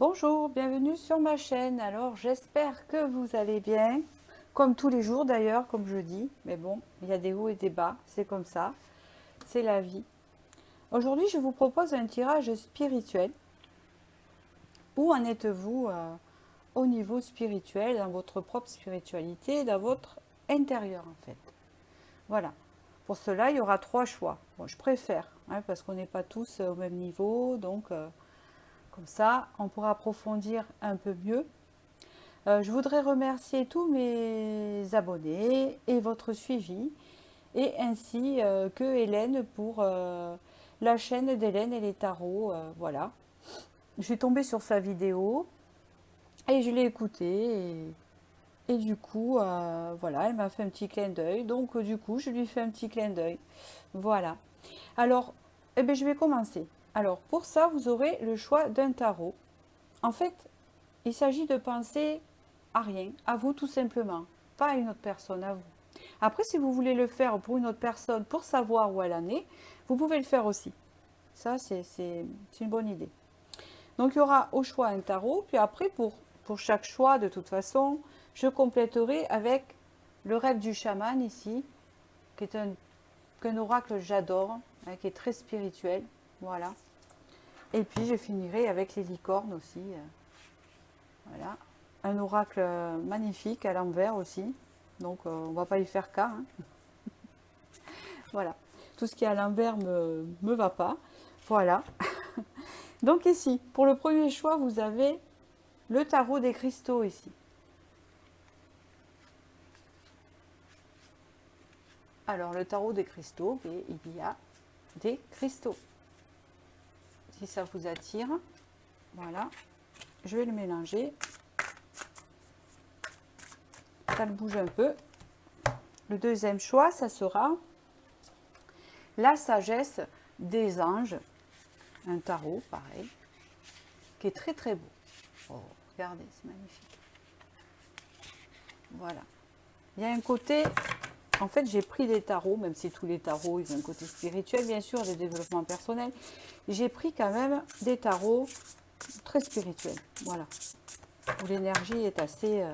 Bonjour, bienvenue sur ma chaîne. Alors j'espère que vous allez bien, comme tous les jours d'ailleurs, comme je dis. Mais bon, il y a des hauts et des bas, c'est comme ça, c'est la vie. Aujourd'hui, je vous propose un tirage spirituel. Où en êtes-vous au niveau spirituel, dans votre propre spiritualité, dans votre intérieur en fait. Voilà. Pour cela, il y aura trois choix. Bon, je préfère, parce qu'on n'est pas tous au même niveau, donc comme ça, on pourra approfondir un peu mieux. Je voudrais remercier tous mes abonnés et votre suivi, et ainsi que Hélène pour la chaîne d'Hélène et les tarots. Voilà. Je suis tombée sur sa vidéo et je l'ai écoutée. Et du coup, voilà, elle m'a fait un petit clin d'œil. Donc, du coup, je lui fais un petit clin d'œil. Voilà. Alors, eh bien, je vais commencer. Alors, pour ça, vous aurez le choix d'un tarot. En fait, il s'agit de penser à rien, à vous tout simplement, pas à une autre personne, à vous. Après, si vous voulez le faire pour une autre personne, pour savoir où elle en est, vous pouvez le faire aussi. Ça, c'est une bonne idée. Donc, il y aura au choix un tarot, puis après, pour chaque choix, de toute façon, je compléterai avec le rêve du chaman ici, qui est un oracle que j'adore, qui est très spirituel. Voilà. Et puis, je finirai avec les licornes aussi. Voilà. Un oracle magnifique à l'envers aussi. Donc on va pas y faire cas. Voilà. Tout ce qui est à l'envers me va pas. Voilà. Donc ici, pour le premier choix, vous avez le tarot des cristaux ici. Alors le tarot des cristaux, il y a des cristaux. Si ça vous attire, voilà. Je vais le mélanger. Ça le bouge un peu. Le deuxième choix, ça sera la sagesse des anges. Un tarot, pareil, qui est très très beau. Oh, regardez, c'est magnifique. Voilà. Il y a un côté, en fait, j'ai pris des tarots, même si tous les tarots, ils ont un côté spirituel, bien sûr, de développement personnel. J'ai pris quand même des tarots très spirituels. Voilà. Où l'énergie est assez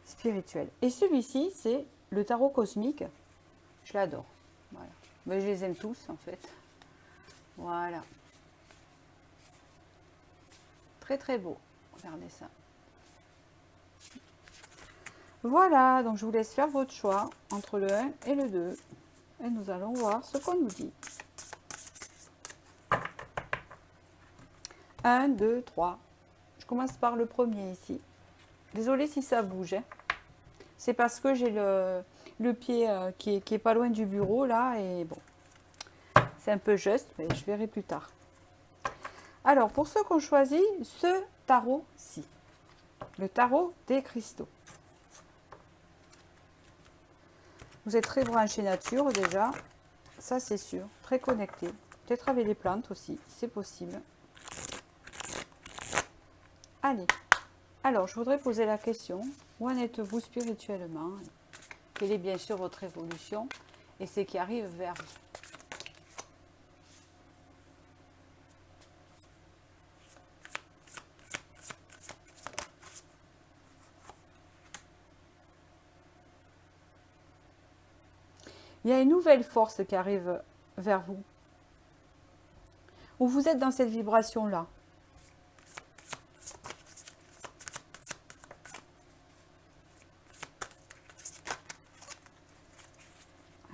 spirituelle. Et celui-ci, c'est le tarot cosmique. Je l'adore. Voilà. Mais je les aime tous, en fait. Voilà. Très très beau. Regardez ça. Voilà, donc je vous laisse faire votre choix entre le 1 et le 2. Et nous allons voir ce qu'on nous dit. 1, 2, 3. Je commence par le premier ici. Désolée si ça bouge. C'est parce que j'ai le pied qui est pas loin du bureau là. Et bon, c'est un peu juste, mais je verrai plus tard. Alors, pour ceux qui ont choisi ce tarot-ci, le tarot des cristaux. Vous êtes très branché nature déjà, ça c'est sûr, très connecté. Peut-être avec les plantes aussi, c'est possible. Allez, alors je voudrais poser la question, où en êtes-vous spirituellement? Quelle est bien sûr votre évolution et ce qui arrive vers vous? Il y a une nouvelle force qui arrive vers vous, où vous êtes dans cette vibration-là.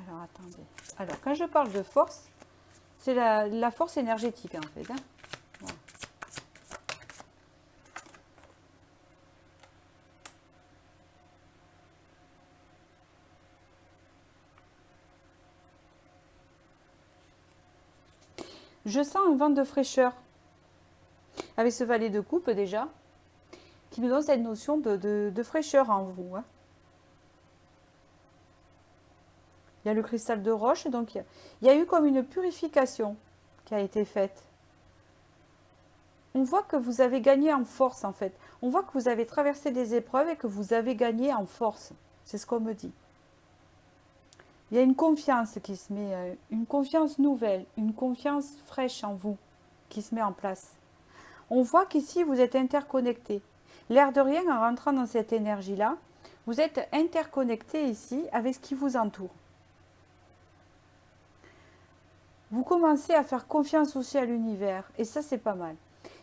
Alors, attendez. Alors, quand je parle de force, c'est la force énergétique, en fait. Voilà. Je sens un vent de fraîcheur, avec ce valet de coupe déjà, qui nous donne cette notion de fraîcheur en vous. Il y a le cristal de roche, donc il y a eu comme une purification qui a été faite. On voit que vous avez gagné en force en fait. On voit que vous avez traversé des épreuves et que vous avez gagné en force. C'est ce qu'on me dit. Il y a une confiance qui se met, une confiance nouvelle, une confiance fraîche en vous qui se met en place. On voit qu'ici, vous êtes interconnecté. L'air de rien, en rentrant dans cette énergie-là, vous êtes interconnecté ici avec ce qui vous entoure. Vous commencez à faire confiance aussi à l'univers. Et ça, c'est pas mal.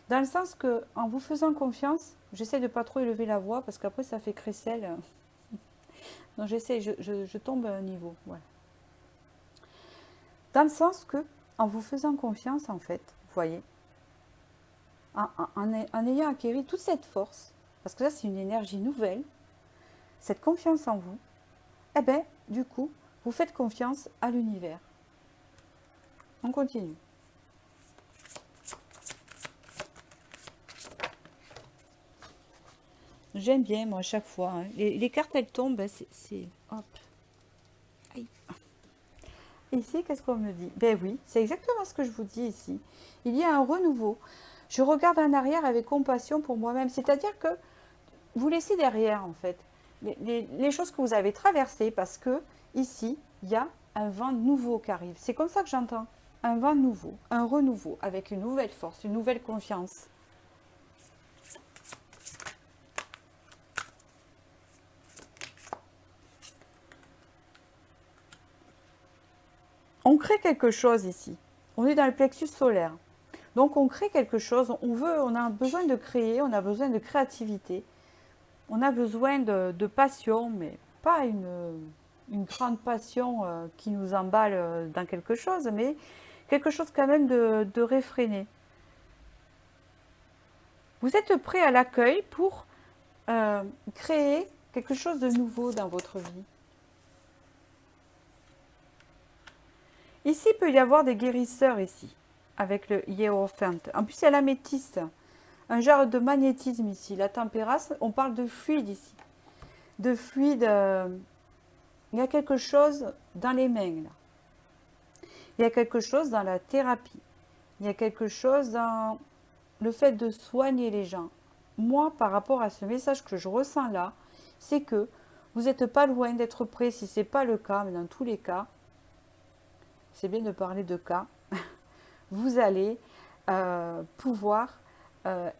Dans le sens que, en vous faisant confiance, j'essaie de pas trop élever la voix parce qu'après, ça fait crécelle. Donc, j'essaie, je tombe à un niveau. Voilà. Dans le sens que, en vous faisant confiance, en fait, vous voyez, en ayant acquis toute cette force, parce que ça, c'est une énergie nouvelle, cette confiance en vous, eh bien, du coup, vous faites confiance à l'univers. On continue. J'aime bien, moi, à chaque fois. Hein. Les cartes, elles tombent, ben, c'est... Hop. Aïe. Ici, qu'est-ce qu'on me dit? Ben oui, c'est exactement ce que je vous dis ici. Il y a un renouveau. Je regarde en arrière avec compassion pour moi-même. C'est-à-dire que vous laissez derrière, en fait, les choses que vous avez traversées parce que, ici, il y a un vent nouveau qui arrive. C'est comme ça que j'entends. Un vent nouveau, un renouveau, avec une nouvelle force, une nouvelle confiance. On crée quelque chose ici. On est dans le plexus solaire. Donc on crée quelque chose, on a besoin de créer, on a besoin de créativité. On a besoin de passion, mais pas une grande passion qui nous emballe dans quelque chose, mais quelque chose quand même de réfréné. Vous êtes prêt à l'accueil pour créer quelque chose de nouveau dans votre vie. Ici, il peut y avoir des guérisseurs ici, avec le hiérophante. En plus, il y a l'améthyste, un genre de magnétisme ici. La tempérance, on parle de fluide ici. De fluide, il y a quelque chose dans les mains, là. Il y a quelque chose dans la thérapie. Il y a quelque chose dans le fait de soigner les gens. Moi, par rapport à ce message que je ressens là, c'est que vous n'êtes pas loin d'être prêt, si ce n'est pas le cas, mais dans tous les cas, c'est bien de parler de cas, vous allez pouvoir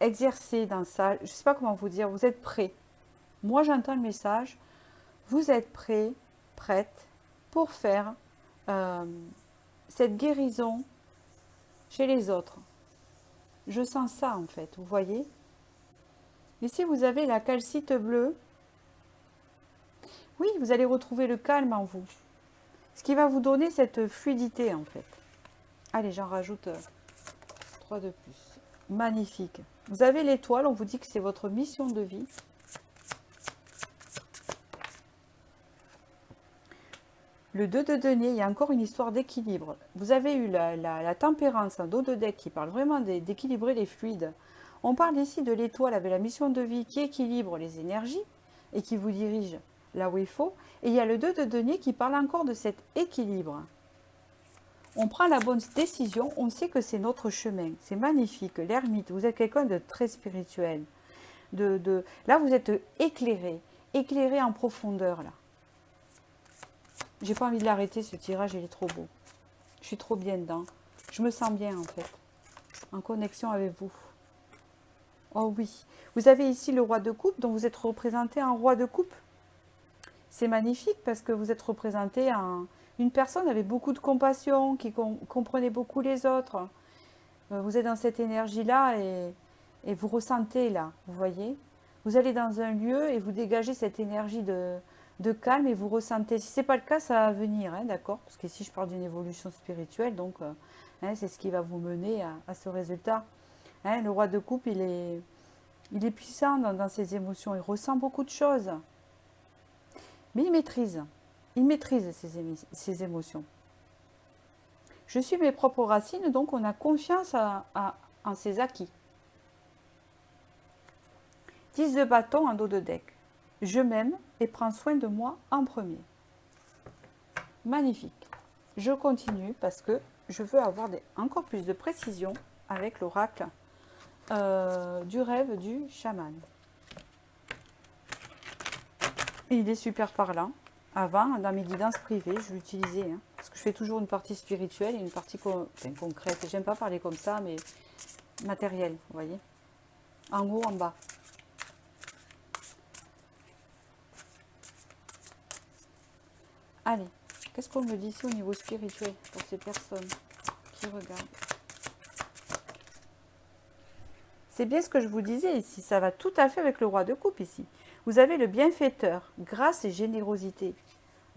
exercer dans ça, je ne sais pas comment vous dire, vous êtes prêt. Moi, j'entends le message, vous êtes prêt, prête pour faire cette guérison chez les autres. Je sens ça en fait, vous voyez. Ici, vous avez la calcite bleue. Oui, vous allez retrouver le calme en vous. Ce qui va vous donner cette fluidité en fait. Allez, j'en rajoute 3 de plus. Magnifique. Vous avez l'étoile, on vous dit que c'est votre mission de vie. Le 2 de denier, il y a encore une histoire d'équilibre. Vous avez eu la tempérance, un dos de deck qui parle vraiment d'équilibrer les fluides. On parle ici de l'étoile avec la mission de vie qui équilibre les énergies et qui vous dirige là où il faut. Et il y a le 2 de denier qui parle encore de cet équilibre. On prend la bonne décision, on sait que c'est notre chemin. C'est magnifique, l'ermite, vous êtes quelqu'un de très spirituel. Là, vous êtes éclairé, éclairé en profondeur. Là. J'ai pas envie de l'arrêter, ce tirage, il est trop beau. Je suis trop bien dedans. Je me sens bien, en fait, en connexion avec vous. Oh oui, vous avez ici le roi de coupe, dont vous êtes représenté en roi de coupe. C'est magnifique parce que vous êtes représenté en une personne avec beaucoup de compassion, qui comprenait beaucoup les autres. Vous êtes dans cette énergie-là et vous ressentez là, vous voyez. Vous allez dans un lieu et vous dégagez cette énergie de calme et vous ressentez. Si ce n'est pas le cas, ça va venir, hein, d'accord. Parce qu'ici, je parle d'une évolution spirituelle, donc hein, c'est ce qui va vous mener à ce résultat. Hein, le roi de coupe, il est puissant dans ses émotions, il ressent beaucoup de choses. Mais il maîtrise ses émotions. Je suis mes propres racines, donc on a confiance en ses acquis. 10 de bâton en dos de deck. Je m'aime et prends soin de moi en premier. Magnifique. Je continue parce que je veux avoir encore plus de précision avec l'oracle du rêve du chaman. Et il est super parlant. Avant, dans mes guidances privées, je l'utilisais. Hein, parce que je fais toujours une partie spirituelle et une partie concrète. J'aime pas parler comme ça, mais matérielle, vous voyez. en haut, en bas. Allez, qu'est-ce qu'on me dit ici au niveau spirituel pour ces personnes qui regardent? C'est bien ce que je vous disais ici, ça va tout à fait avec le roi de coupe ici. Vous avez le bienfaiteur, grâce et générosité.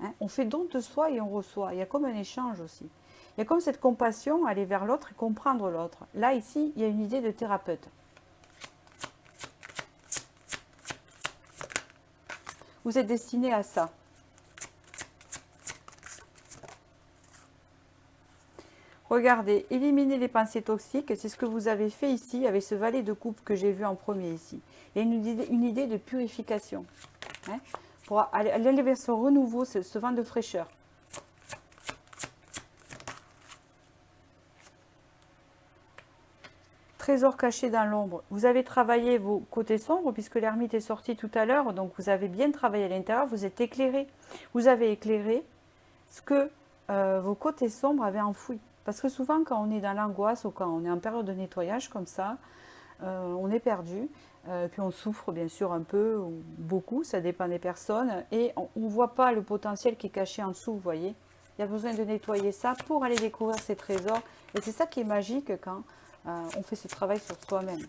Hein, on fait don de soi et on reçoit. Il y a comme un échange aussi. Il y a comme cette compassion, aller vers l'autre et comprendre l'autre. Là, ici, il y a une idée de thérapeute. Vous êtes destiné à ça. Regardez, éliminer les pensées toxiques, c'est ce que vous avez fait ici avec ce valet de coupe que j'ai vu en premier ici. Il y a une idée de purification. Hein, pour aller vers ce renouveau, ce vent de fraîcheur. Trésor caché dans l'ombre. Vous avez travaillé vos côtés sombres puisque l'ermite est sorti tout à l'heure. Donc vous avez bien travaillé à l'intérieur. Vous êtes éclairé. Vous avez éclairé ce que vos côtés sombres avaient enfoui. Parce que souvent quand on est dans l'angoisse ou quand on est en période de nettoyage comme ça, on est perdu. Puis on souffre bien sûr un peu ou beaucoup. Ça dépend des personnes. Et on ne voit pas le potentiel qui est caché en dessous, vous voyez. Il y a besoin de nettoyer ça pour aller découvrir ces trésors. Et c'est ça qui est magique quand on fait ce travail sur soi-même.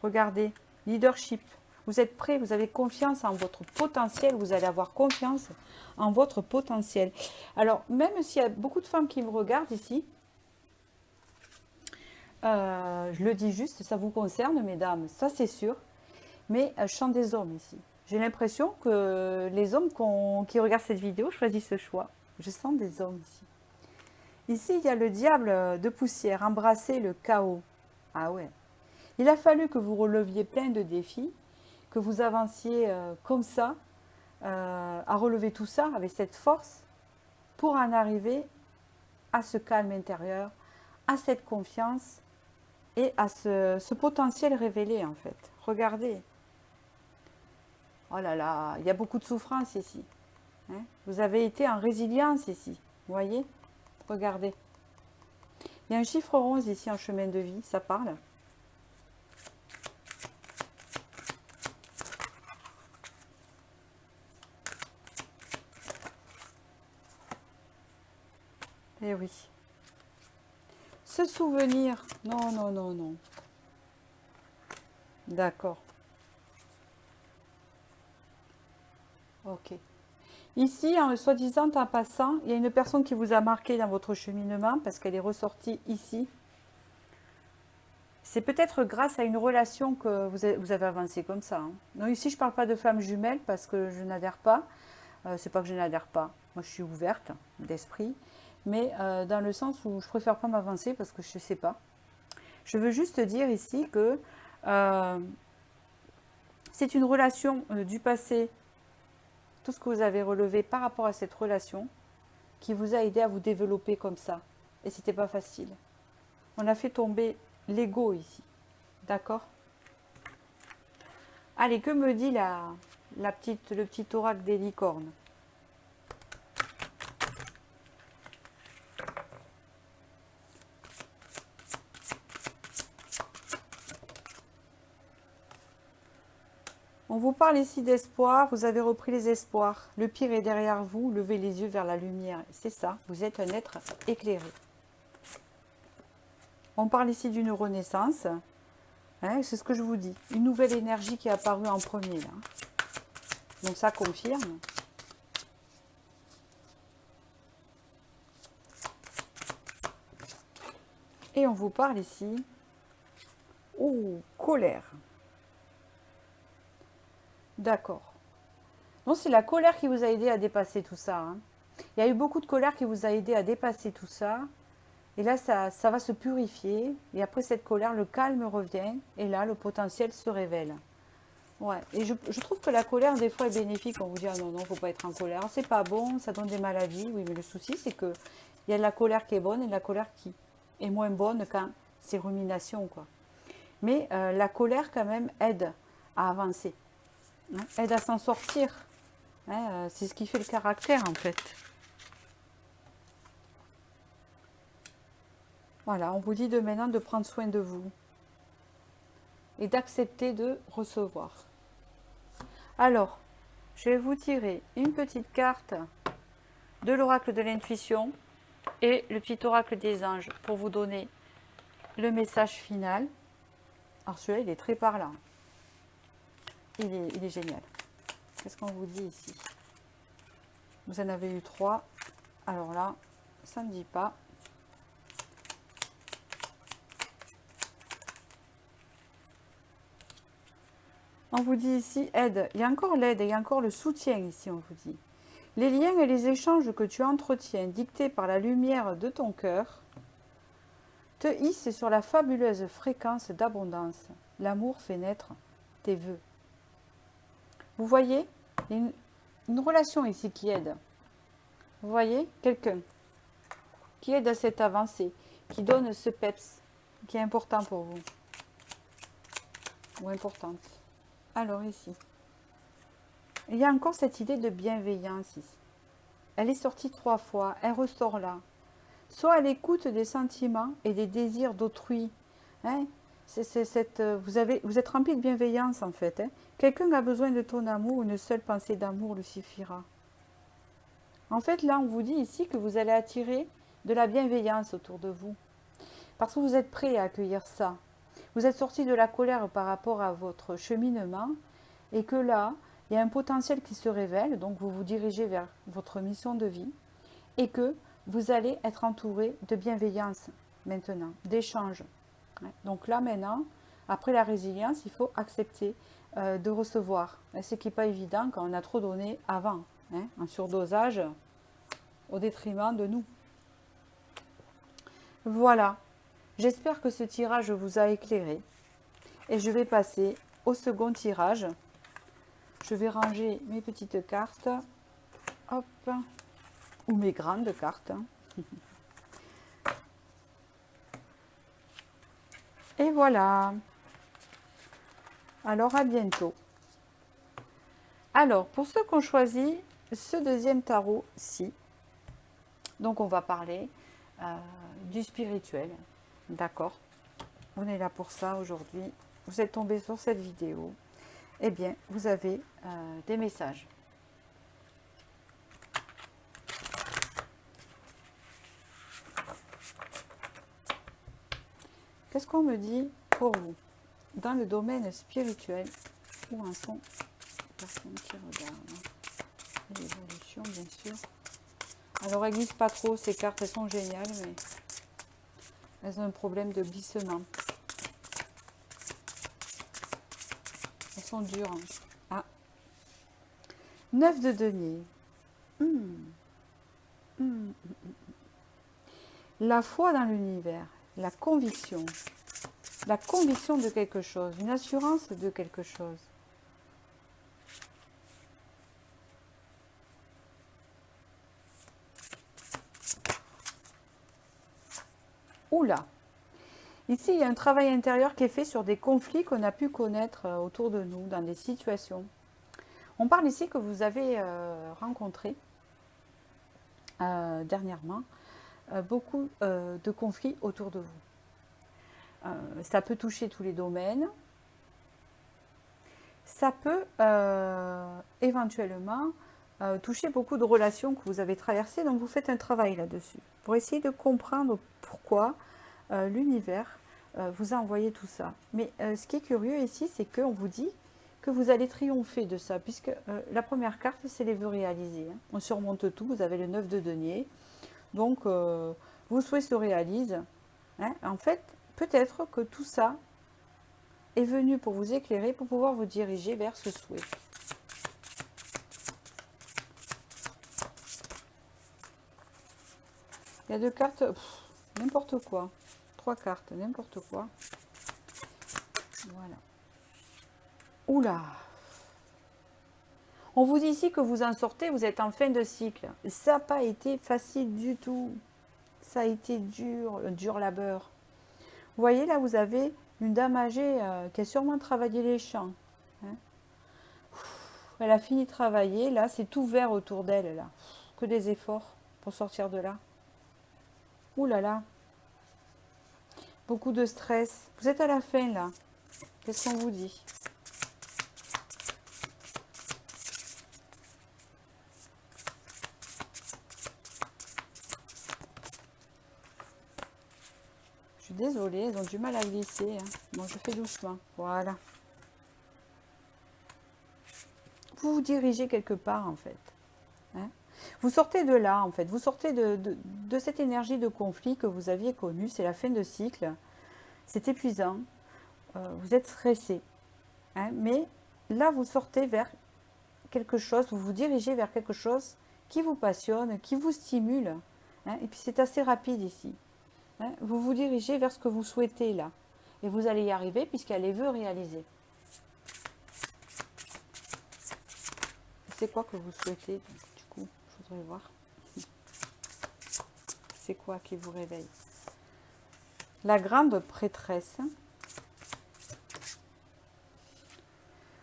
Regardez, leadership. Vous êtes prêt, vous avez confiance en votre potentiel, vous allez avoir confiance en votre potentiel. Alors, même s'il y a beaucoup de femmes qui me regardent ici, je le dis juste, ça vous concerne, mesdames, ça c'est sûr, mais je sens des hommes ici. J'ai l'impression que les hommes qui regardent cette vidéo choisissent ce choix. Je sens des hommes ici. Ici, il y a le diable de poussière, embrasser le chaos. Ah ouais. Il a fallu que vous releviez plein de défis, que vous avanciez comme ça, à relever tout ça avec cette force, pour en arriver à ce calme intérieur, à cette confiance et à ce potentiel révélé en fait. Regardez. Oh là là, il y a beaucoup de souffrance ici. Hein, vous avez été en résilience ici. Vous voyez? Regardez. Il y a un chiffre 11 ici en chemin de vie, ça parle. Eh oui. Ce souvenir, non, non, non, non. D'accord. Ok. Ici, en soi-disant en passant, il y a une personne qui vous a marqué dans votre cheminement parce qu'elle est ressortie ici. C'est peut-être grâce à une relation que vous avez avancé comme ça. Hein. Non, ici, je ne parle pas de femme jumelle parce que je n'adhère pas. C'est pas que je n'adhère pas. Moi, je suis ouverte d'esprit. Mais dans le sens où je préfère pas m'avancer parce que je ne sais pas. Je veux juste dire ici que c'est une relation du passé, tout ce que vous avez relevé par rapport à cette relation, qui vous a aidé à vous développer comme ça. Et c'était pas facile. On a fait tomber l'ego ici. D'accord? Allez, que me dit le petit oracle des licornes? On vous parle ici d'espoir, vous avez repris les espoirs. Le pire est derrière vous, levez les yeux vers la lumière. C'est ça, vous êtes un être éclairé. On parle ici d'une renaissance. Hein, c'est ce que je vous dis. Une nouvelle énergie qui est apparue en premier. Là. Donc ça confirme. Et on vous parle ici. Oh, colère. D'accord. Non, c'est la colère qui vous a aidé à dépasser tout ça. Hein. Il y a eu beaucoup de colère qui vous a aidé à dépasser tout ça. Et là, ça va se purifier. Et après cette colère, le calme revient. Et là, le potentiel se révèle. Ouais. Et je trouve que la colère, des fois, est bénéfique. On vous dit, ah non, non, faut pas être en colère. C'est pas bon, ça donne des maladies. Oui, mais le souci, c'est que il y a de la colère qui est bonne et de la colère qui est moins bonne quand c'est rumination, quoi. Mais la colère, quand même, aide à avancer. Hein, aide à s'en sortir. Hein, c'est ce qui fait le caractère, en fait. Voilà, on vous dit de maintenant de prendre soin de vous. et d'accepter de recevoir. Alors, je vais vous tirer une petite carte de l'oracle de l'intuition et le petit oracle des anges pour vous donner le message final. Alors celui-là, il est très parlant. Il est génial. Qu'est-ce qu'on vous dit ici? Vous en avez eu 3. Alors là, ça ne dit pas. On vous dit ici aide. Il y a encore l'aide et il y a encore le soutien ici, on vous dit. Les liens et les échanges que tu entretiens, dictés par la lumière de ton cœur, te hissent sur la fabuleuse fréquence d'abondance. L'amour fait naître tes vœux. Vous voyez, il y a une relation ici qui aide. Vous voyez, quelqu'un qui aide à cette avancée, qui donne ce peps, qui est important pour vous. Ou importante. Alors ici, il y a encore cette idée de bienveillance ici. Elle est sortie 3 fois, elle ressort là. Soit à l'écoute des sentiments et des désirs d'autrui. Hein? Vous êtes rempli de bienveillance en fait. Hein? Quelqu'un a besoin de ton amour, une seule pensée d'amour lui suffira. En fait, là, on vous dit ici que vous allez attirer de la bienveillance autour de vous. Parce que vous êtes prêt à accueillir ça. Vous êtes sorti de la colère par rapport à votre cheminement et que là, il y a un potentiel qui se révèle, donc vous vous dirigez vers votre mission de vie et que vous allez être entouré de bienveillance maintenant, d'échange. Donc là maintenant, après la résilience, il faut accepter de recevoir. Ce qui n'est pas évident quand on a trop donné avant, un surdosage au détriment de nous. Voilà, j'espère que ce tirage vous a éclairé et je vais passer au second tirage. Je vais ranger mes petites cartes, hop, ou mes grandes cartes. Et voilà. Alors, à bientôt. Alors, pour ceux qui ont choisi ce deuxième tarot-ci, donc on va parler du spirituel. D'accord? On est là pour ça aujourd'hui. Vous êtes tombé sur cette vidéo. Eh bien, vous avez des messages. Qu'est-ce qu'on me dit pour vous dans le domaine spirituel? Où en sont les personnes qui regardent? L'évolution, bien sûr. Alors, elles glissent pas trop, ces cartes, elles sont géniales, mais elles ont un problème de glissement. Elles sont dures. Hein. Ah. 9 de denier. La foi dans l'univers, la conviction de quelque chose, une assurance de quelque chose. Oula! Ici, il y a un travail intérieur qui est fait sur des conflits qu'on a pu connaître autour de nous, dans des situations. On parle ici que vous avez rencontré dernièrement beaucoup de conflits autour de vous. Ça peut toucher tous les domaines. Ça peut éventuellement toucher beaucoup de relations que vous avez traversées. Donc vous faites un travail là-dessus pour essayer de comprendre pourquoi l'univers vous a envoyé tout ça. Mais ce qui est curieux ici, c'est qu'on vous dit que vous allez triompher de ça, puisque la première carte, c'est les vœux réalisés. Hein. On surmonte tout, vous avez le 9 de denier. Donc, vos souhaits se réalisent. Hein. En fait, peut-être que tout ça est venu pour vous éclairer, pour pouvoir vous diriger vers ce souhait. Il y a 2 cartes, n'importe quoi. 3 cartes, n'importe quoi. Voilà. Oula! On vous dit ici que vous en sortez, vous êtes en fin de cycle. Ça n'a pas été facile du tout. Ça a été dur, un dur labeur. Vous voyez, là, vous avez une dame âgée qui a sûrement travaillé les champs. Hein. Elle a fini de travailler, là, c'est tout vert autour d'elle, là. Que des efforts pour sortir de là. Ouh là là. Beaucoup de stress. Vous êtes à la fin, là. Qu'est-ce qu'on vous dit? Je suis désolée, elles ont du mal à glisser. Hein. Bon, je fais doucement. Voilà. Vous vous dirigez quelque part, en fait. Hein. Vous sortez de là, en fait. Vous sortez de cette énergie de conflit que vous aviez connue. C'est la fin de cycle. C'est épuisant. Vous êtes stressé. Hein. Mais là, vous sortez vers quelque chose, vous vous dirigez vers quelque chose qui vous passionne, qui vous stimule. Hein. Et puis c'est assez rapide ici. Hein. Vous vous dirigez vers ce que vous souhaitez là. Et vous allez y arriver puisqu'elle les veut réaliser. C'est quoi que vous souhaitez? Donc, du coup, je voudrais voir. C'est quoi qui vous réveille? La grande prêtresse.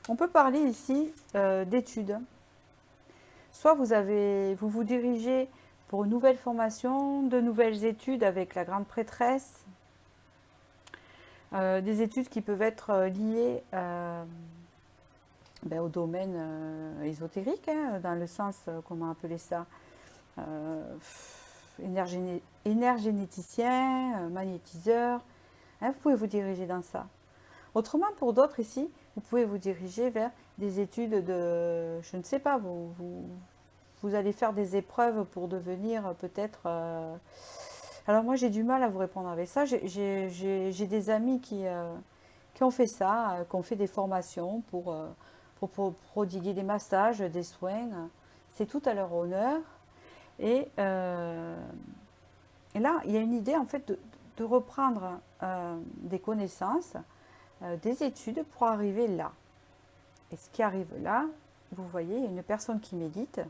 On peut parler ici d'études. Soit vous vous dirigez pour une nouvelle formation, de nouvelles études avec la grande prêtresse, des études qui peuvent être liées au domaine ésotérique, hein, dans le sens, comment appeler ça, énergéticien, magnétiseur. Hein, vous pouvez vous diriger dans ça. Autrement, pour d'autres ici, vous pouvez vous diriger vers des études de, je ne sais pas, vous allez faire des épreuves pour devenir peut-être... Alors moi j'ai du mal à vous répondre avec ça. J'ai des amis qui ont fait ça, qui ont fait des formations pour prodiguer des massages, des soins. C'est tout à leur honneur. Et là, il y a une idée en fait de reprendre des connaissances, des études pour arriver là. Et ce qui arrive là, vous voyez, il y a une personne qui médite.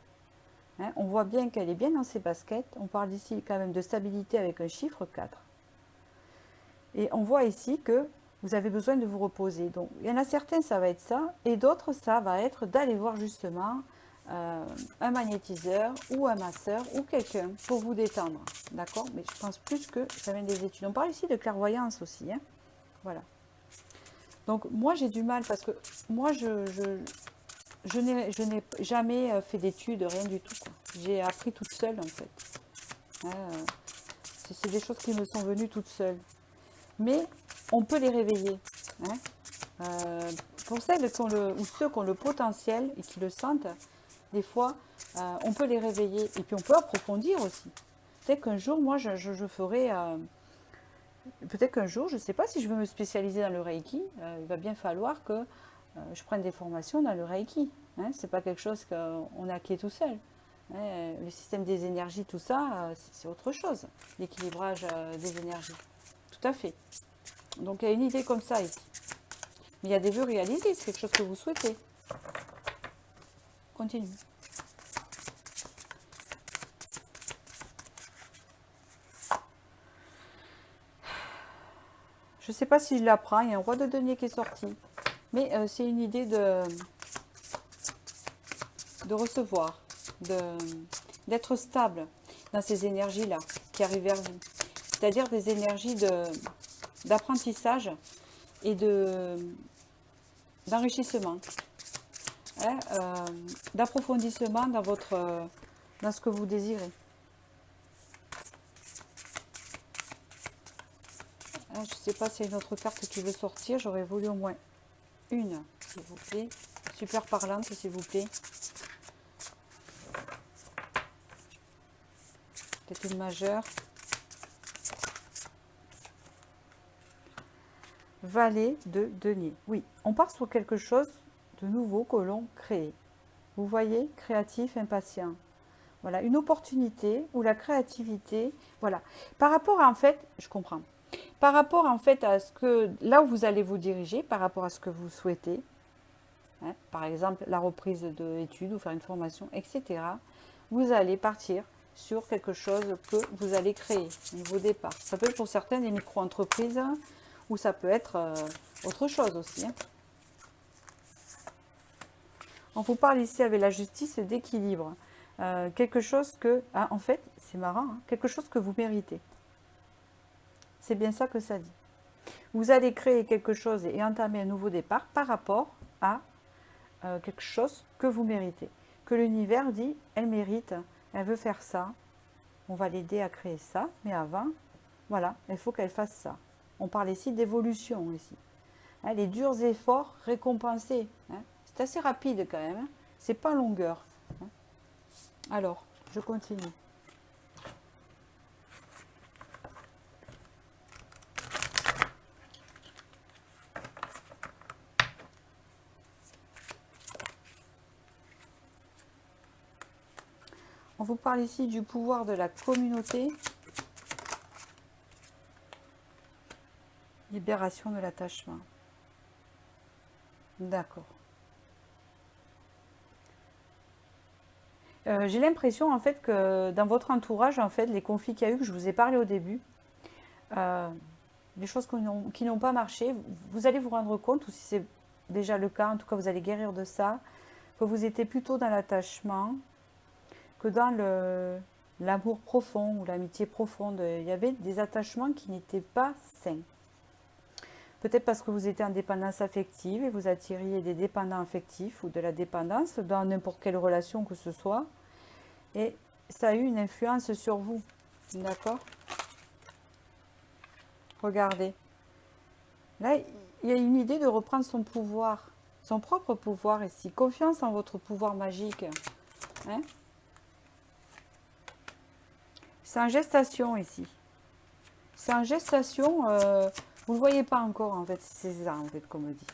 Hein, on voit bien qu'elle est bien dans ses baskets. On parle ici quand même de stabilité avec un chiffre 4. Et on voit ici que vous avez besoin de vous reposer. Donc, il y en a certains, ça va être ça. Et d'autres, ça va être d'aller voir justement un magnétiseur ou un masseur ou quelqu'un pour vous détendre. D'accord? Mais je pense plus que ça vient des études. On parle ici de clairvoyance aussi. Hein, voilà. Donc, moi, j'ai du mal parce que moi, je n'ai jamais fait d'études, rien du tout. J'ai appris toute seule, en fait. C'est des choses qui me sont venues toutes seules. Mais on peut les réveiller. Hein. Pour celles qui ont ou ceux qui ont le potentiel et qui le sentent, des fois, on peut les réveiller. Et puis on peut approfondir aussi. Peut-être qu'un jour, moi, je ferai... peut-être qu'un jour, je ne sais pas si je veux me spécialiser dans le Reiki. Il va bien falloir que je prenne des formations dans le Reiki. Hein. Ce n'est pas quelque chose qu'on a acquis tout seul. Hein. Le système des énergies, tout ça, c'est autre chose. L'équilibrage des énergies. Tout à fait. Donc il y a une idée comme ça ici. Mais il y a des vœux réalisés, c'est quelque chose que vous souhaitez. Continue. Je ne sais pas si je la prends, il y a un roi de denier qui est sorti. Mais c'est une idée de recevoir, d'être stable dans ces énergies-là qui arrivent vers vous. C'est-à-dire des énergies d'apprentissage et d'enrichissement, hein, d'approfondissement dans ce que vous désirez. Hein, je ne sais pas s'il y a une autre carte qui veut sortir, j'aurais voulu au moins une, s'il vous plaît. Super parlante, s'il vous plaît. Peut-être une majeure. Valet de denier. Oui, on part sur quelque chose de nouveau que l'on crée. Vous voyez, créatif, impatient. Voilà, une opportunité où la créativité, voilà. Par rapport à, en fait, je comprends. Par rapport en fait à ce que, là où vous allez vous diriger, par rapport à ce que vous souhaitez, hein, par exemple la reprise d'études ou faire une formation, etc., vous allez partir sur quelque chose que vous allez créer au niveau départ. Ça peut être pour certains des micro-entreprises ou ça peut être autre chose aussi. Hein. On vous parle ici avec la justice d'équilibre. Quelque chose que, en fait, c'est marrant, hein, quelque chose que vous méritez. C'est bien ça que ça dit. Vous allez créer quelque chose et entamer un nouveau départ par rapport à quelque chose que vous méritez. Que l'univers dit, elle mérite, elle veut faire ça, on va l'aider à créer ça, mais avant, voilà, il faut qu'elle fasse ça. On parle ici d'évolution, ici. Hein, les durs efforts récompensés. Hein. C'est assez rapide quand même, hein. C'est pas longueur. Hein. Alors, je continue. On vous parle ici du pouvoir de la communauté. Libération de l'attachement. D'accord. J'ai l'impression en fait que dans votre entourage, en fait, les conflits qu'il y a eu, que je vous ai parlé au début, les choses qui n'ont pas marché, vous allez vous rendre compte, ou si c'est déjà le cas, en tout cas vous allez guérir de ça, que vous étiez plutôt dans l'attachement que dans l'amour profond ou l'amitié profonde. Il y avait des attachements qui n'étaient pas sains. Peut-être parce que vous étiez en dépendance affective et vous attiriez des dépendants affectifs ou de la dépendance dans n'importe quelle relation que ce soit. Et ça a eu une influence sur vous. D'accord? Regardez. Là, il y a une idée de reprendre son pouvoir, son propre pouvoir ici. Confiance en votre pouvoir magique. Hein? C'est en gestation ici. C'est en gestation, vous ne le voyez pas encore en fait, c'est ça en fait qu'on me dit.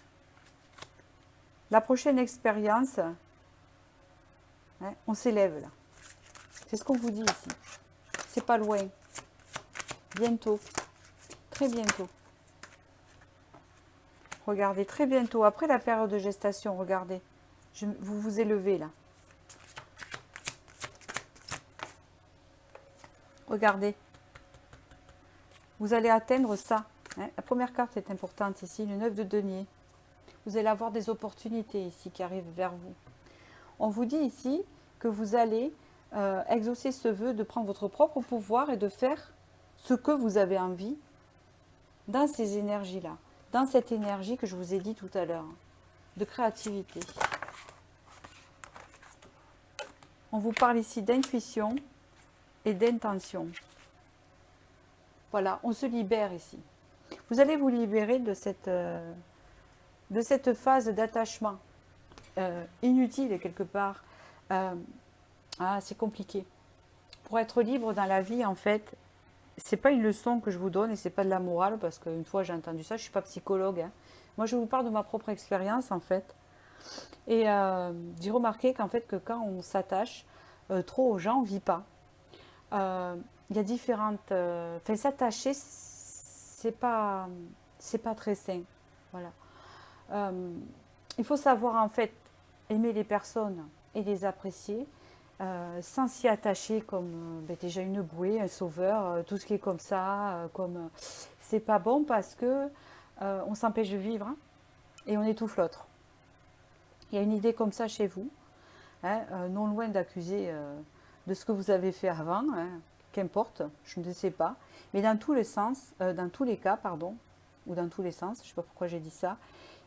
La prochaine expérience, hein, on s'élève là. C'est ce qu'on vous dit ici. C'est pas loin. Bientôt. Très bientôt. Regardez, très bientôt. Après la période de gestation, regardez. Vous vous élevez là. Regardez. Vous allez atteindre ça. Hein. La première carte est importante ici, le 9 de denier. Vous allez avoir des opportunités ici qui arrivent vers vous. On vous dit ici que vous allez exaucer ce vœu de prendre votre propre pouvoir et de faire ce que vous avez envie dans ces énergies-là, dans cette énergie que je vous ai dit tout à l'heure, de créativité. On vous parle ici d'intuition et d'intention. Voilà, on se libère ici. Vous allez vous libérer de cette phase d'attachement inutile quelque part. C'est compliqué. Pour être libre dans la vie, en fait, c'est pas une leçon que je vous donne et c'est pas de la morale parce qu'une fois j'ai entendu ça, je suis pas psychologue. Hein. Moi, je vous parle de ma propre expérience en fait. Et j'ai remarqué qu'en fait, que quand on s'attache trop aux gens, on vit pas. Il y a différentes. Enfin, s'attacher, c'est pas très sain. Voilà. Il faut savoir en fait aimer les personnes et les apprécier. Sans s'y attacher comme déjà une bouée, un sauveur, tout ce qui est comme ça, c'est pas bon parce que on s'empêche de vivre hein, et on étouffe l'autre. Il y a une idée comme ça chez vous, hein, non loin d'accuser de ce que vous avez fait avant, hein, qu'importe, je ne sais pas, mais dans tous les sens, dans tous les cas, pardon, ou dans tous les sens, je ne sais pas pourquoi j'ai dit ça,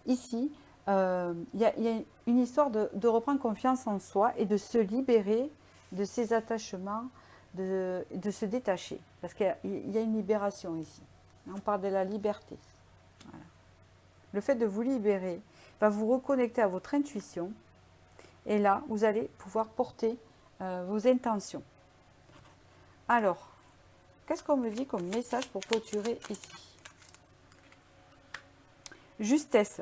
ici, il y a une histoire de reprendre confiance en soi et de se libérer de ses attachements, de se détacher. Parce qu'il y a une libération ici. On parle de la liberté. Voilà. Le fait de vous libérer va vous reconnecter à votre intuition. Et là, vous allez pouvoir porter vos intentions. Alors, qu'est-ce qu'on me dit comme message pour clôturer ici? Justesse.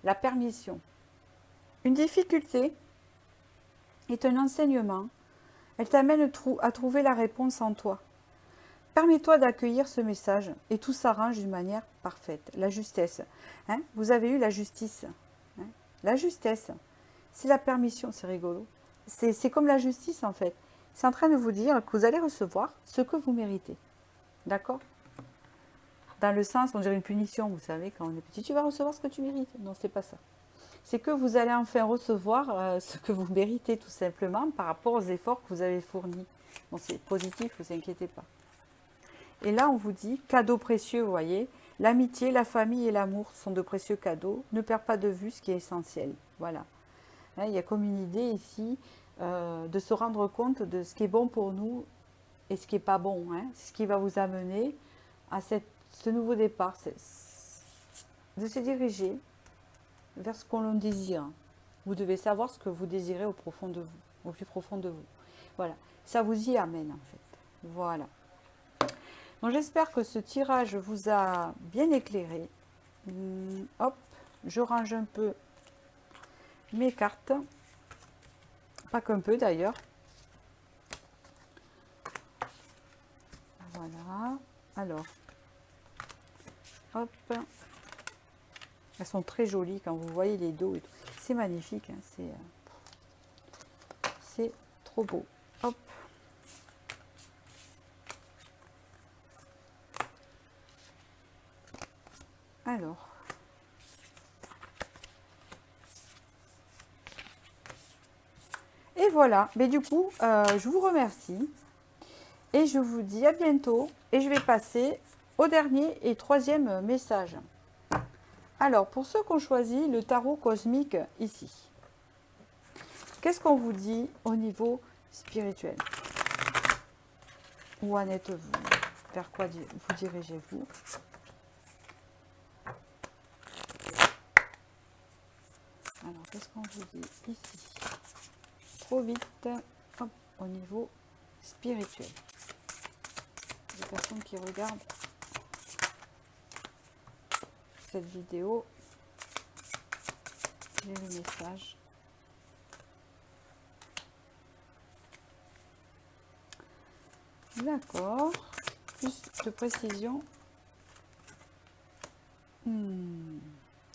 La permission. Une difficulté est un enseignement. Elle t'amène à trouver la réponse en toi. Permets-toi d'accueillir ce message et tout s'arrange d'une manière parfaite. La justesse. Hein? Vous avez eu la justice. Hein? La justesse, c'est la permission. C'est rigolo. C'est comme la justice en fait. C'est en train de vous dire que vous allez recevoir ce que vous méritez. D'accord? Dans le sens, on dirait une punition, vous savez, quand on est petit, tu vas recevoir ce que tu mérites. Non, c'est pas ça. C'est que vous allez enfin recevoir ce que vous méritez, tout simplement, par rapport aux efforts que vous avez fournis. Bon, c'est positif, ne vous inquiétez pas. Et là, on vous dit, cadeau précieux, vous voyez, L'amitié, la famille et l'amour sont de précieux cadeaux. Ne perds pas de vue ce qui est essentiel. Voilà. Hein, il y a comme une idée ici de se rendre compte de ce qui est bon pour nous et ce qui n'est pas bon. Hein. C'est ce qui va vous amener à ce nouveau départ, de se diriger vers ce qu'on désire. Vous devez savoir ce que vous désirez au profond de vous, au plus profond de vous. Voilà, ça vous y amène en fait. Voilà. Donc j'espère que ce tirage vous a bien éclairé. Hop, je range un peu mes cartes. Pas qu'un peu d'ailleurs. Voilà. Alors, hop. Elles sont très jolies quand vous voyez les dos et tout. C'est magnifique. Hein, c'est trop beau. Hop. Alors. Et voilà. Mais du coup, je vous remercie. Et je vous dis à bientôt. Et je vais passer au dernier et troisième message. Alors, pour ceux qui ont choisi le tarot cosmique ici, qu'est-ce qu'on vous dit au niveau spirituel? Où en êtes-vous? Vers quoi vous dirigez-vous? Alors, qu'est-ce qu'on vous dit ici? Trop vite. Hop, au niveau spirituel. Les personnes qui regardent cette vidéo, j'ai le message. D'accord. Plus de précision.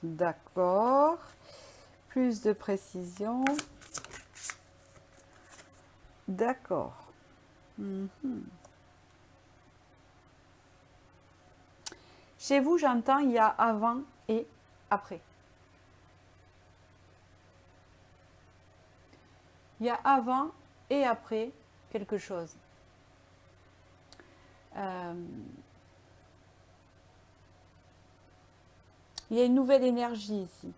D'accord. Plus de précision. D'accord. Chez vous, j'entends, il y a avant et après. Il y a avant et après quelque chose. Il y a une nouvelle énergie ici.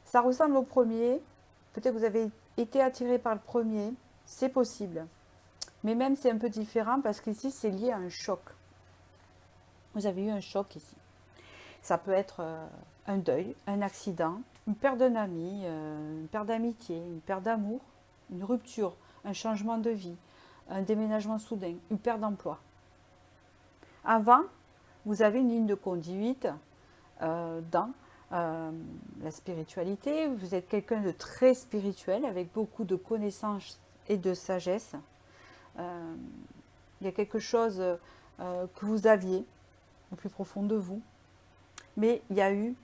Ça ressemble au premier. Peut-être que vous avez été attiré par le premier. C'est possible. Mais même c'est un peu différent parce qu'ici c'est lié à un choc. Vous avez eu un choc ici. Ça peut être un deuil, un accident, une perte d'un ami, une perte d'amitié, une perte d'amour, une rupture, un changement de vie, un déménagement soudain, une perte d'emploi. Avant, vous avez une ligne de conduite dans la spiritualité. Vous êtes quelqu'un de très spirituel avec beaucoup de connaissances et de sagesse. Il y a quelque chose que vous aviez au plus profond de vous. Mais il y a eu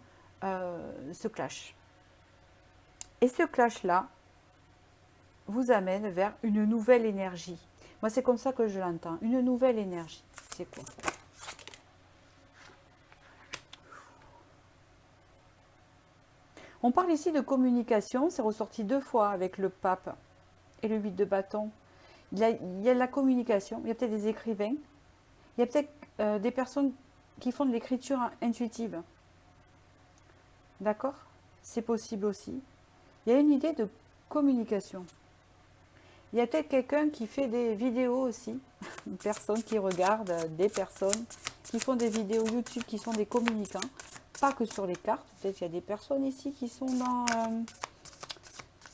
ce clash. Et ce clash-là vous amène vers une nouvelle énergie. Moi, c'est comme ça que je l'entends. Une nouvelle énergie. C'est quoi? On parle ici de communication. C'est ressorti 2 fois avec le pape et le 8 de bâton. Il y a la communication. Il y a peut-être des écrivains. Il y a peut-être des personnes qui font de l'écriture intuitive. D'accord? C'est possible aussi. Il y a une idée de communication. Il y a peut-être quelqu'un qui fait des vidéos aussi. Une personne qui regarde, des personnes qui font des vidéos YouTube, qui sont des communicants. Pas que sur les cartes. Peut-être qu'il y a des personnes ici qui sont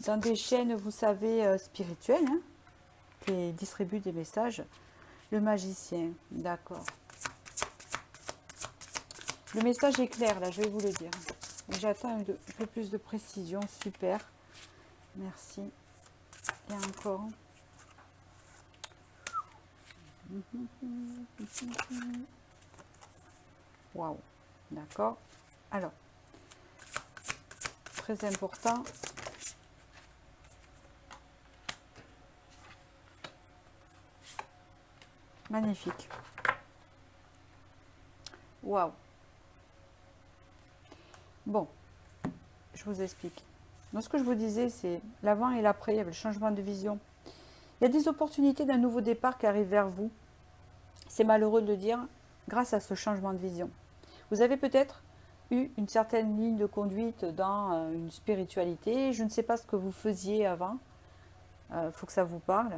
dans des chaînes, vous savez, spirituelles, hein, qui distribuent des messages. Le magicien, d'accord. Le message est clair, là, je vais vous le dire. J'attends un peu plus de précision, super. Merci. Et encore. Waouh, d'accord. Alors, très important. Magnifique. Waouh. Bon, je vous explique. Donc, ce que je vous disais, c'est l'avant et l'après, il y avait le changement de vision. Il y a des opportunités d'un nouveau départ qui arrivent vers vous. C'est malheureux de le dire, grâce à ce changement de vision. Vous avez peut-être eu une certaine ligne de conduite dans une spiritualité. Je ne sais pas ce que vous faisiez avant. Faut que ça vous parle.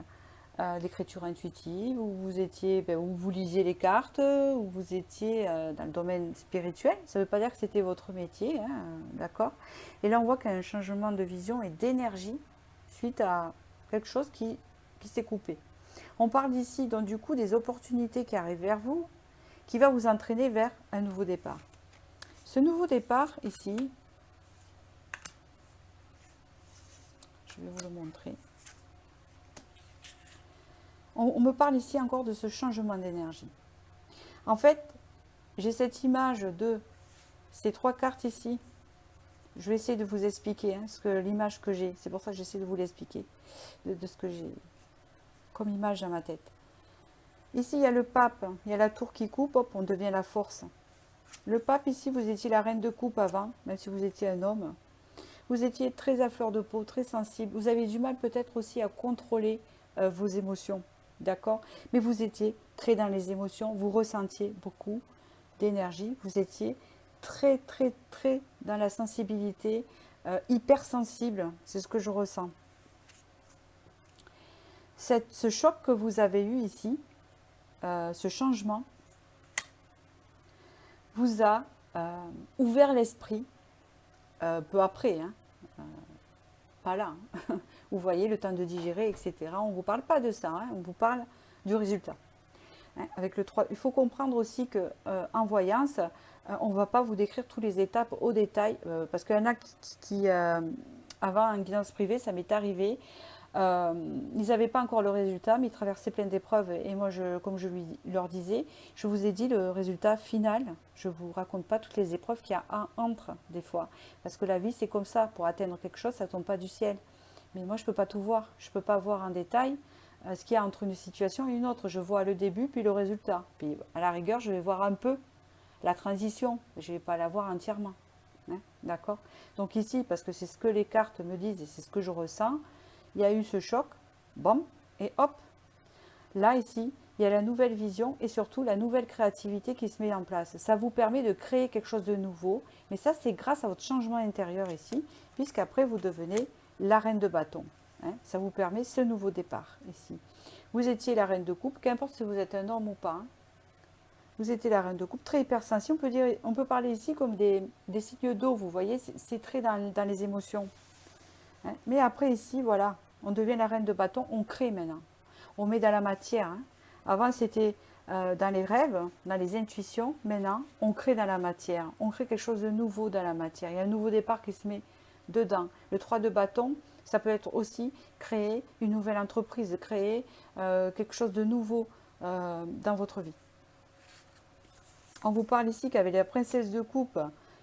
L'écriture intuitive, où vous étiez, où vous lisiez les cartes, où vous étiez dans le domaine spirituel. Ça ne veut pas dire que c'était votre métier, hein, d'accord. Et là, on voit qu'il y a un changement de vision et d'énergie suite à quelque chose qui s'est coupé. On parle ici, donc du coup, des opportunités qui arrivent vers vous, qui va vous entraîner vers un nouveau départ. Ce nouveau départ, ici, je vais vous le montrer. On me parle ici encore de ce changement d'énergie. En fait, j'ai cette image de ces 3 cartes ici. Je vais essayer de vous expliquer l'image que j'ai. C'est pour ça que j'essaie de vous l'expliquer, de ce que j'ai comme image dans ma tête. Ici, il y a le pape, il y a la tour qui coupe, hop, on devient la force. Le pape, ici, vous étiez la reine de coupe avant, même si vous étiez un homme. Vous étiez très à fleur de peau, très sensible. Vous avez du mal peut-être aussi à contrôler vos émotions. D'accord? Mais vous étiez très dans les émotions, vous ressentiez beaucoup d'énergie, vous étiez très, très, très dans la sensibilité, hypersensible, c'est ce que je ressens. Ce choc que vous avez eu ici, ce changement, vous a ouvert l'esprit, peu après, hein, pas là, hein. Vous voyez, le temps de digérer, etc. On ne vous parle pas de ça, hein, on vous parle du résultat. Hein, avec le 3, il faut comprendre aussi qu'en voyance, on ne va pas vous décrire toutes les étapes au détail, parce qu'il y en a qui avant en guidance privée, ça m'est arrivé, ils n'avaient pas encore le résultat, mais ils traversaient plein d'épreuves. Et moi, comme je leur disais, je vous ai dit le résultat final. Je ne vous raconte pas toutes les épreuves qu'il y a entre, des fois. Parce que la vie, c'est comme ça. Pour atteindre quelque chose, ça ne tombe pas du ciel. Mais moi, je ne peux pas tout voir. Je ne peux pas voir en détail ce qu'il y a entre une situation et une autre. Je vois le début, puis le résultat. Puis, à la rigueur, je vais voir un peu la transition. Je ne vais pas la voir entièrement. Hein, d'accord? Donc ici, parce que c'est ce que les cartes me disent et c'est ce que je ressens, il y a eu ce choc, bam, et hop, là ici, il y a la nouvelle vision et surtout la nouvelle créativité qui se met en place. Ça vous permet de créer quelque chose de nouveau, mais ça c'est grâce à votre changement intérieur ici, puisqu'après vous devenez la reine de bâton. Hein, ça vous permet ce nouveau départ ici. Vous étiez la reine de coupe, qu'importe si vous êtes un homme ou pas. Hein, vous étiez la reine de coupe, très hypersensible. On peut parler ici comme des signes d'eau, vous voyez, c'est très dans les émotions. Hein, mais après ici, voilà, on devient la reine de bâton, on crée maintenant. On met dans la matière. Hein. Avant, c'était dans les rêves, dans les intuitions. Maintenant, on crée dans la matière. On crée quelque chose de nouveau dans la matière. Il y a un nouveau départ qui se met dedans. Le 3 de bâton, ça peut être aussi créer une nouvelle entreprise, créer quelque chose de nouveau dans votre vie. On vous parle ici qu'avec la princesse de coupe,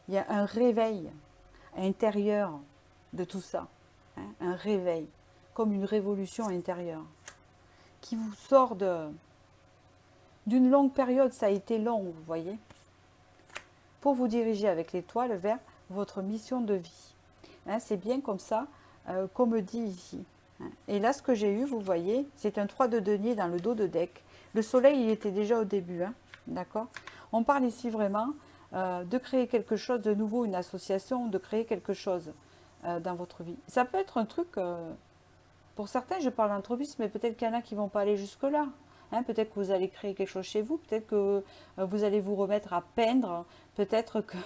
il y a un réveil intérieur de tout ça. Hein, un réveil, comme une révolution intérieure, qui vous sort d'une longue période, ça a été long, vous voyez, pour vous diriger avec l'étoile vers votre mission de vie. Hein, c'est bien comme ça qu'on me dit ici. Hein. Et là, ce que j'ai eu, vous voyez, c'est un 3 de denier dans le dos de deck. Le soleil, il était déjà au début, hein, d'accord? On parle ici vraiment de créer quelque chose de nouveau, une association, de créer quelque chose dans votre vie. Ça peut être un truc, pour certains, je parle d'entreprise, mais peut-être qu'il y en a qui ne vont pas aller jusque-là. Hein, peut-être que vous allez créer quelque chose chez vous, peut-être que vous allez vous remettre à peindre, peut-être que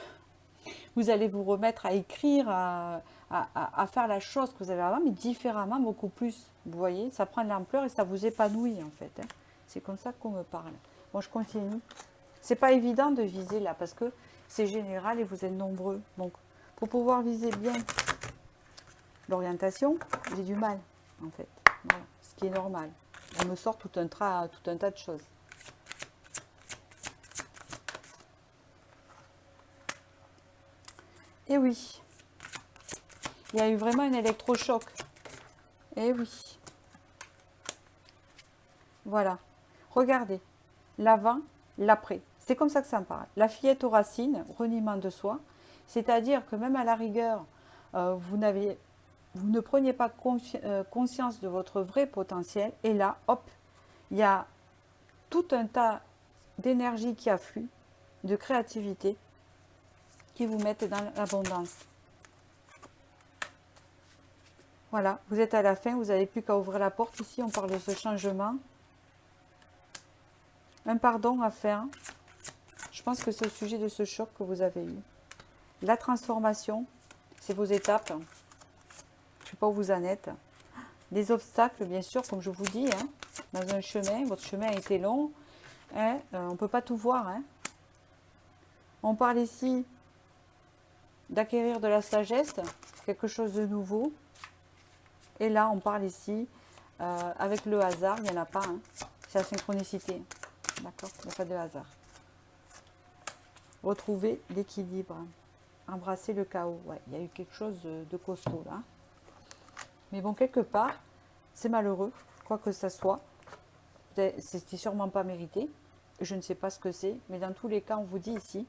vous allez vous remettre à écrire, à faire la chose que vous avez avant, mais différemment, beaucoup plus. Vous voyez, ça prend de l'ampleur et ça vous épanouit en fait. Hein. C'est comme ça qu'on me parle. Bon, je continue. C'est pas évident de viser là, parce que c'est général et vous êtes nombreux. Donc, pour pouvoir viser bien l'orientation, j'ai du mal, en fait. Voilà, ce qui est normal. On me sort tout un tas de choses. Et oui, il y a eu vraiment un électrochoc. Et oui. Voilà. Regardez, l'avant, l'après. C'est comme ça que ça me parle. La fillette aux racines, reniement de soi. C'est-à-dire que même à la rigueur, vous ne preniez pas conscience de votre vrai potentiel. Et là, hop, il y a tout un tas d'énergie qui afflue, de créativité, qui vous mettent dans l'abondance. Voilà, vous êtes à la fin, vous n'avez plus qu'à ouvrir la porte. Ici, on parle de ce changement. Un pardon à faire. Je pense que c'est au sujet de ce choc que vous avez eu. La transformation, c'est vos étapes. Je ne sais pas où vous en êtes. Des obstacles, bien sûr, comme je vous dis, hein, dans un chemin. Votre chemin a été long. Hein, on ne peut pas tout voir. Hein. On parle ici d'acquérir de la sagesse, quelque chose de nouveau. Et là, on parle ici, avec le hasard, il n'y en a pas. Hein. C'est la synchronicité. D'accord, il n'y a pas de hasard. Retrouver l'équilibre. Embrasser le chaos. Ouais, il y a eu quelque chose de costaud là. Mais bon, quelque part, c'est malheureux, quoi que ça soit. C'était sûrement pas mérité. Je ne sais pas ce que c'est. Mais dans tous les cas, on vous dit ici,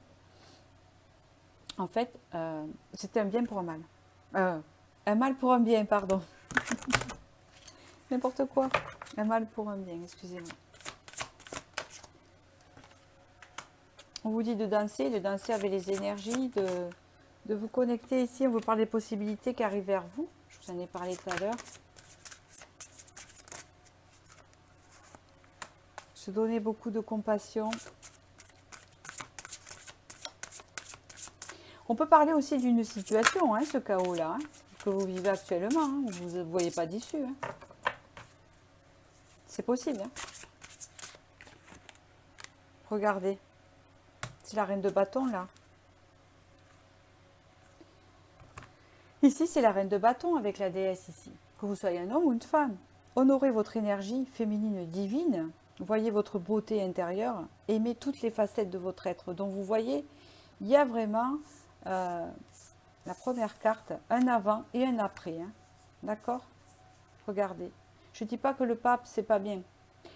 en fait, c'était un bien pour un mal. Un mal pour un bien, pardon. N'importe quoi. Un mal pour un bien, excusez-moi. On vous dit de danser avec les énergies, de vous connecter ici. On vous parle des possibilités qui arrivent vers vous. Je vous en ai parlé tout à l'heure. Se donner beaucoup de compassion. On peut parler aussi d'une situation, hein, ce chaos-là, hein, que vous vivez actuellement. Hein, vous ne voyez pas d'issue. Hein. C'est possible. Hein. Regardez. C'est la reine de bâton, là. Ici, c'est la reine de bâton avec la déesse ici. Que vous soyez un homme ou une femme. Honorez votre énergie féminine divine. Voyez votre beauté intérieure. Aimez toutes les facettes de votre être. Donc, vous voyez, il y a vraiment la première carte, un avant et un après. Hein. D'accord? Regardez. Je ne dis pas que le pape, c'est pas bien.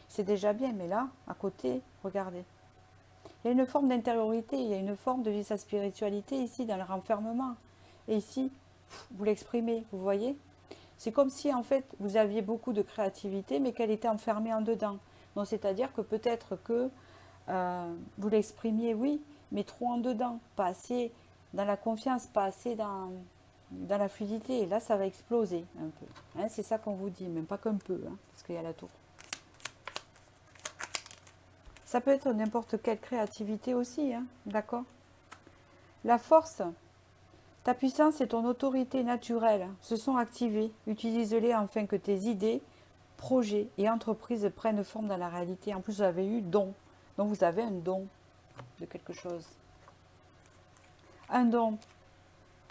C'est déjà bien, mais là, à côté, regardez. Il y a une forme d'intériorité, il y a une forme de vie sa spiritualité ici, dans le renfermement. Et ici, vous l'exprimez, vous voyez? C'est comme si, en fait, vous aviez beaucoup de créativité, mais qu'elle était enfermée en dedans. Donc, c'est-à-dire que peut-être que vous l'exprimiez, oui, mais trop en dedans, pas assez dans la confiance, pas assez dans la fluidité. Et là, ça va exploser un peu. Hein, c'est ça qu'on vous dit, même pas qu'un peu, hein, parce qu'il y a la tour. Ça peut être n'importe quelle créativité aussi, hein, d'accord? La force, ta puissance et ton autorité naturelle se sont activées. Utilise-les afin que tes idées, projets et entreprises prennent forme dans la réalité. En plus, vous avez eu don. Donc, vous avez un don de quelque chose. Un don.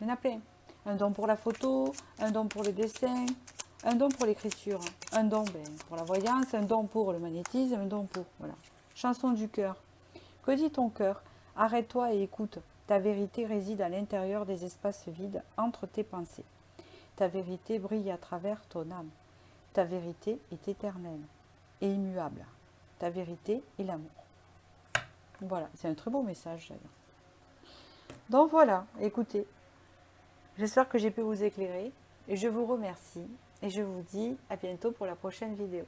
Il y en a plein. Un don pour la photo, un don pour le dessin, un don pour l'écriture, un don pour la voyance, un don pour le magnétisme, un don pour... Voilà. Chanson du cœur. Que dit ton cœur? Arrête-toi et écoute. Ta vérité réside à l'intérieur des espaces vides entre tes pensées. Ta vérité brille à travers ton âme. Ta vérité est éternelle et immuable. Ta vérité est l'amour. Voilà, c'est un très beau message d'ailleurs. Donc voilà, écoutez, j'espère que j'ai pu vous éclairer et je vous remercie et je vous dis à bientôt pour la prochaine vidéo.